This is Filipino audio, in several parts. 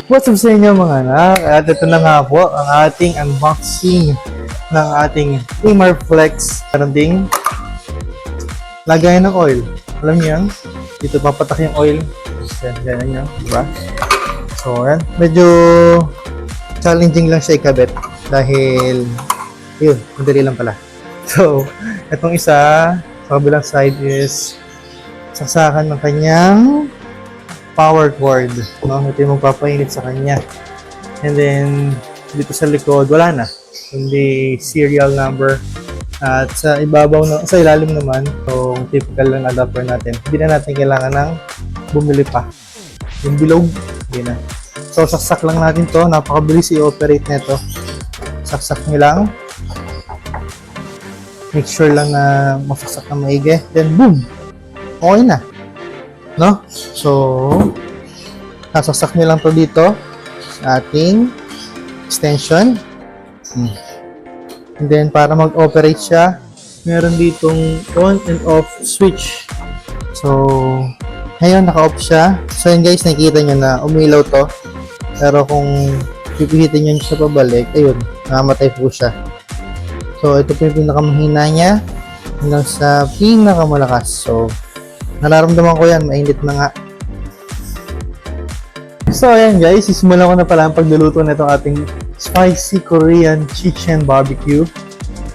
What's up sa inyo mga anak? At ito na nga po ang ating unboxing ng ating Imar Flex. Meron ding lagay ng oil. Alam niyo yan? Dito papatak yung oil. Ganyan nyo, diba? So, yan. Medyo challenging lang siya ikabit dahil yun, madali lang pala. So, itong isa sa kabilang side is saksakan ng kanyang power cord, no? Ito yung magpapainit sa kanya. And then, dito sa likod, wala na. Hindi serial number. At sa ibabaw, sa ilalim naman, itong typical lang adapter natin. Hindi na natin kailangan ng bumili pa. Yung bilog, hindi na. So, saksak lang natin to. Napakabilis i-operate nito. Saksak nyo lang. Make sure lang na masaksak na maigi. Then, boom! Okay na. No? So, sasaksak nyo lang to dito sa ating extension. And then, para mag-operate siya, meron ditong on and off switch. So, ngayon, naka-off siya. So, yun guys, nakikita nyo na umilaw to. Pero kung pipihitin nyo siya pabalik, ayun, nakamatay po siya. So, ito po yung pinakamahina niya hanggang sa pinakamalakas. So, nararamdaman ko yan, mainit na nga. So, ayan guys, sisimulan ko na pala ang pagluluto na itong ating spicy Korean chicken barbecue.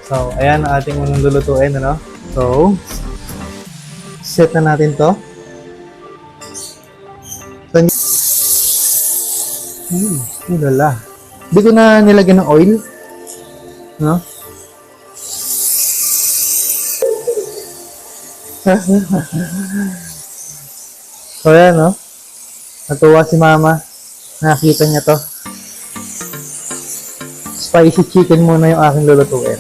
So, ayan ang ating unang lulutuin, ano? So, set na natin to. Ulala. Hindi ko na nilagyan ng oil. No? So, ayan, no? Natuwa si mama. Nakita niya to. Spicy chicken muna yung aking lulutuin.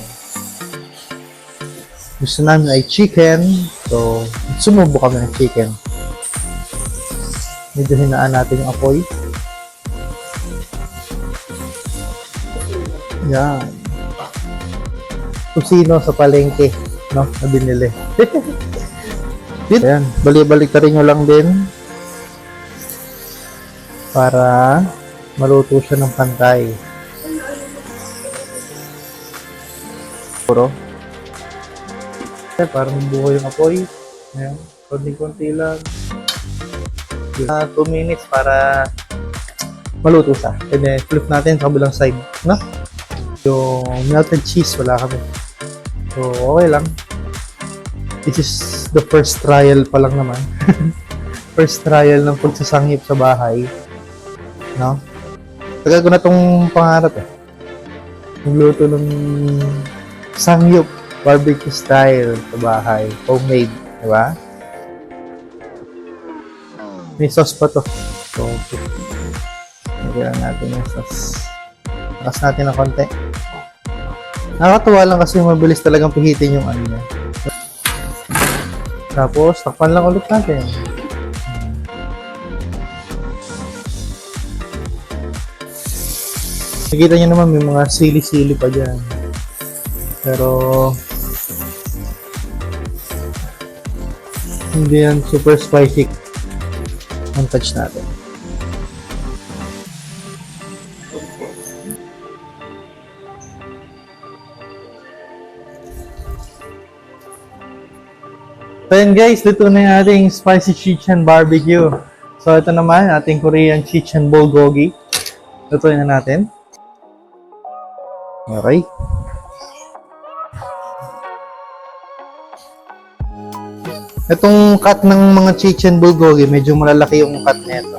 Gusto namin ay chicken. So, sumubo kami ng chicken. Medyo hinaan natin yung apoy. Yan. Tusino sa palengke, no? Na binili. Ayan, balik-balik rin nyo lang din para maluto siya ng pantay. Puro. Para mabuhay yung apoy. Ayan, konti-konti lang. 2 minutes para maluto siya. And then, flip natin sa kabilang side. No? Yung melted cheese, wala kami. So, okay lang. This is the first trial pa lang naman. First trial ng pagsasangip sa bahay. No? Tagal ko na itong pangarap eh. Magluto ng sangyup, barbecue style sa bahay. Homemade. Diba? May sauce pa to. So, lagyan natin yung sauce. Takas natin ng konti. Nakakatuwa lang kasi mabilis talagang pihitin yung ano niya. Tapos, takpan lang ulit natin. Nakikita nyo naman may mga sili-sili pa dyan. Pero, hindi yan super spicy. Ang touch natin. So yun guys, luto na yung ating spicy chicken barbecue. So ito naman, ating Korean chicken bulgogi. Lutuin na natin. Okay. Itong cut ng mga chicken bulgogi, medyo malalaki yung cut nito.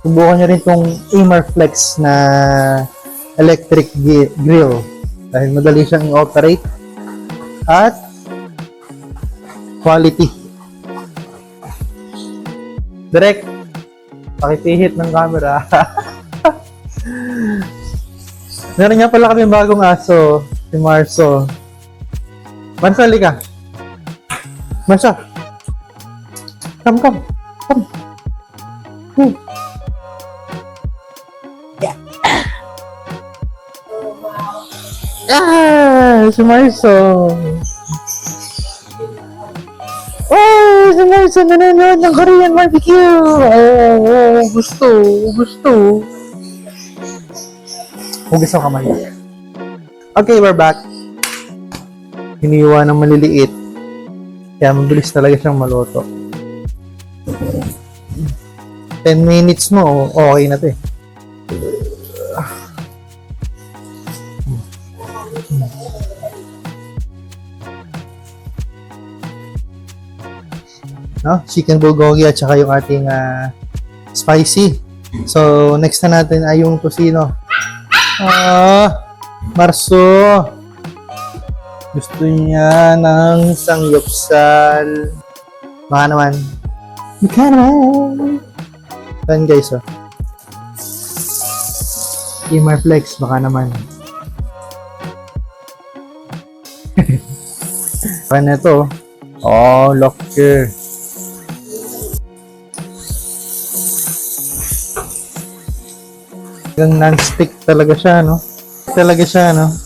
Subukan nyo rin itong Imar Flex na electric grill dahil madali siyang i-operate at quality. Direct, pakipihit ng camera. Meron nga pala kami bagong aso, si Marso. Marso, halika. Marso. Come. Ah! Si Marso! Oh! Si Marso nanonood ng Korean barbecue! Oh, gusto! Hugas ang kamay. Okay, we're back. Hiniwa ng maliliit. Kaya mabilis talaga siyang maluto. 10 minutes mo, okay na to eh. No? Chicken bulgogi at saka yung ating spicy. So, next na natin ay yung tocino. Marso! Gusto niya ng sangyupsal. Baka naman. Yan guys, oh. Flex, baka naman. Kaya na ito, oh, locker. Hanggang non-stick talaga siya, no?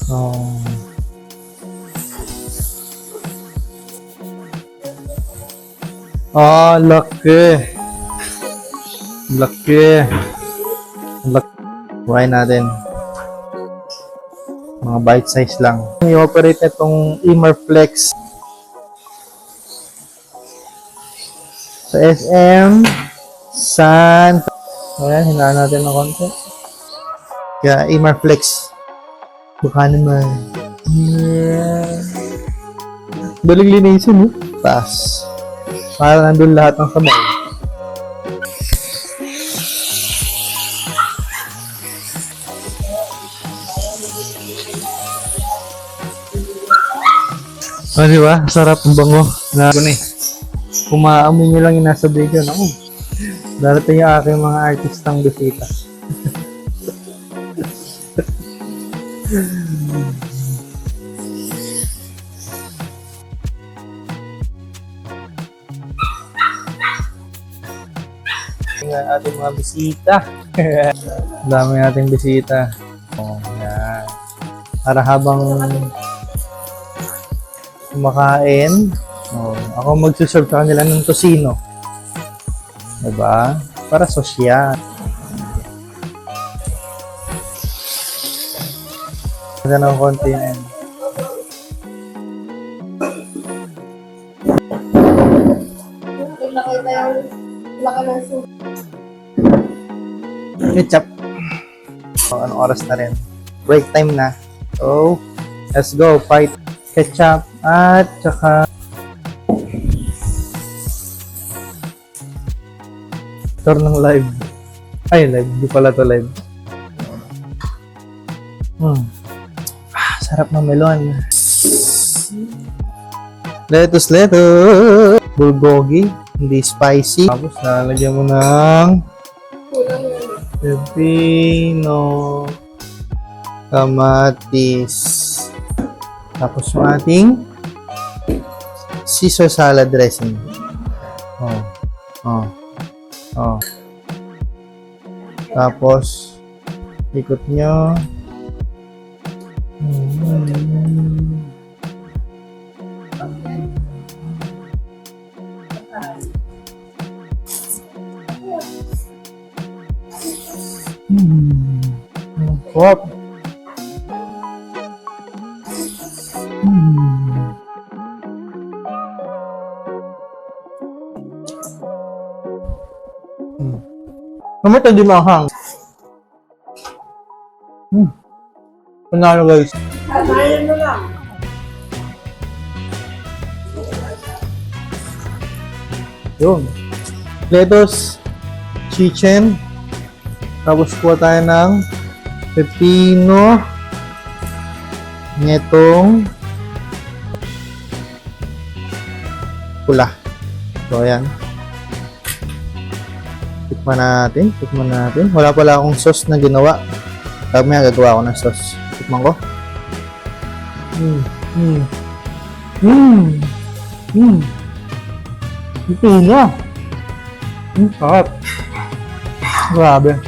Oh. Oh, laki. Buhay natin. Mga bite size lang. I-operate na itong Flex sa SM San. Ayan, hinaan natin ng konti. Kaya Flex. Baka naman. Daling linisin, eh. Taas. Para nandun lahat ng kamay. Oh, di ba? Sarap ang bango. Kung maamoy nyo lang yung nasa video, naku. Darating yung aking mga artistang bisita. Ang ating mga bisita. Ang dami nating bisita. Oh, yan. Para habang kumakain, oh, ako magsuserve sa kanila ng tocino. Diba? Para sosyal. Maganda ng konti yan. Ketchup. Oh, anong oras na rin? Break time na. So, let's go. Fight. Ketchup at saka tour ng live. Ay, live. Di pala to live. Sarap ng melon. Lettuce. Bulgogi. Hindi spicy. Tapos lalagyan mo ng pepino, kamatis. Tapos yung ating Caesar salad dressing. Tapos ikot nyo. Wow. Naman ito di mahang. Panalo guys. Kamayan mo lang. Yun. Lettuce, chicken. Tapos kuha tayo ng pepino. Netong pula. So, ayan. Tikman natin. Wala pala akong sauce na ginawa. Mamaya gagawa ako ng sauce. Tikman ko. Pepino. Sarap. Grabe.